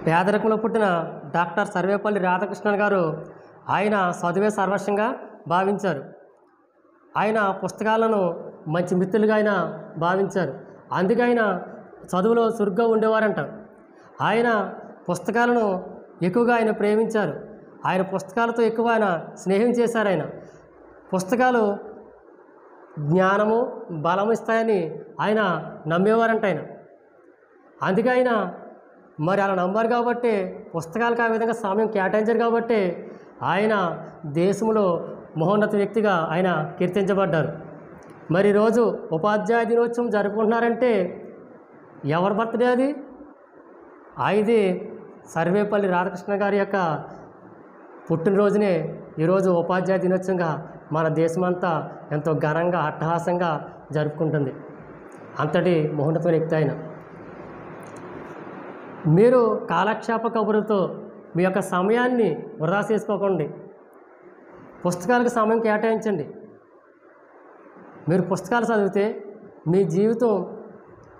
పేదరికంలో పుట్టిన డాక్టర్ సర్వేపల్లి రాధాకృష్ణన్ గారు ఆయన చదువే సర్వస్వంగా భావించారు. ఆయన పుస్తకాలను మంచి మిత్రులుగా ఆయన భావించారు. అందుకే ఆయన చదువులో చురుగ్గా ఉండేవారంట. ఆయన పుస్తకాలను ఎక్కువగా ఆయన ప్రేమించారు. ఆయన పుస్తకాలతో ఎక్కువ ఆయన స్నేహం చేశారు. ఆయన పుస్తకాలు జ్ఞానము బలము ఇస్తాయని ఆయన నమ్మేవారంట. అందుకే ఆయన మరి అలా నమ్మారు కాబట్టి పుస్తకాలకు ఆ విధంగా సమయం కేటాయించారు కాబట్టి ఆయన దేశంలో మహోన్నత వ్యక్తిగా ఆయన కీర్తించబడ్డారు. మరి ఈరోజు ఉపాధ్యాయ దినోత్సవం జరుపుకుంటున్నారంటే ఎవరి బర్త్డే అది? ఇది సర్వేపల్లి రాధాకృష్ణ గారి యొక్క పుట్టినరోజునే ఈరోజు ఉపాధ్యాయ దినోత్సవంగా మన దేశమంతా ఎంతో ఘనంగా అట్టహాసంగా జరుపుకుంటుంది. అంతటి మహోన్నతమైన వ్యక్తి ఆయన. మీరు కాలక్షేప కబుర్లతో మీ యొక్క సమయాన్ని వృధా చేసుకోకండి. పుస్తకాలకు సమయం కేటాయించండి. మీరు పుస్తకాలు చదివితే మీ జీవితం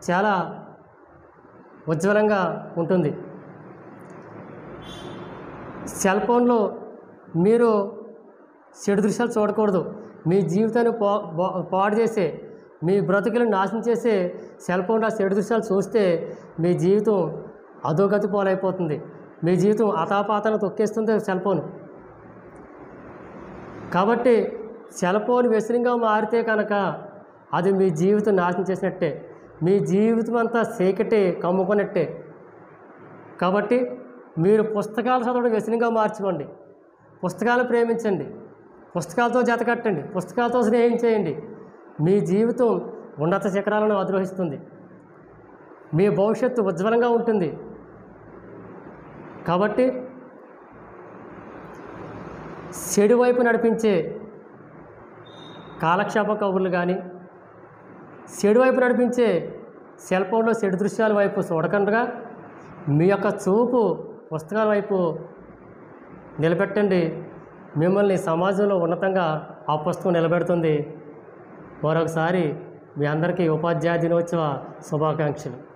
చాలా ఉజ్వలంగా ఉంటుంది. సెల్ ఫోన్లో మీరు చెడు దృశ్యాలు చూడకూడదు. మీ జీవితాన్ని పాడు చేసే, మీ బ్రతుకులను నాశనం చేసే సెల్ ఫోన్లో చెడు దృశ్యాలు చూస్తే మీ జీవితం అధోగతి పాలైపోతుంది. మీ జీవితం అతాపాతాలను తొక్కేస్తుంది సెల్ ఫోన్. కాబట్టి సెల్ ఫోన్ వ్యసనంగా మారితే కనుక అది మీ జీవితం నాశనం చేసినట్టే, మీ జీవితం అంతా చీకటి కమ్ముకున్నట్టే. కాబట్టి మీరు పుస్తకాలు చదవడం వ్యసనంగా మార్చుకోండి. పుస్తకాలు ప్రేమించండి, పుస్తకాలతో జతకట్టండి, పుస్తకాలతో స్నేహం చేయండి. మీ జీవితం ఉన్నత శిఖరాలను అధిరోహిస్తుంది. మీ భవిష్యత్తు ఉజ్వలంగా ఉంటుంది. కాబట్టి చెడు వైపు నడిపించే కాలక్షేప కబుర్లు కానీ, చెడు వైపు నడిపించే సెల్ ఫోన్లో చెడు దృశ్యాల వైపు చూడకుండా మీ యొక్క చూపు పుస్తకాల వైపు నిలబెట్టండి. మిమ్మల్ని సమాజంలో ఉన్నతంగా ఆ పుస్తకం నిలబెడుతుంది. మరొకసారి మీ అందరికీ ఉపాధ్యాయ దినోత్సవ శుభాకాంక్షలు.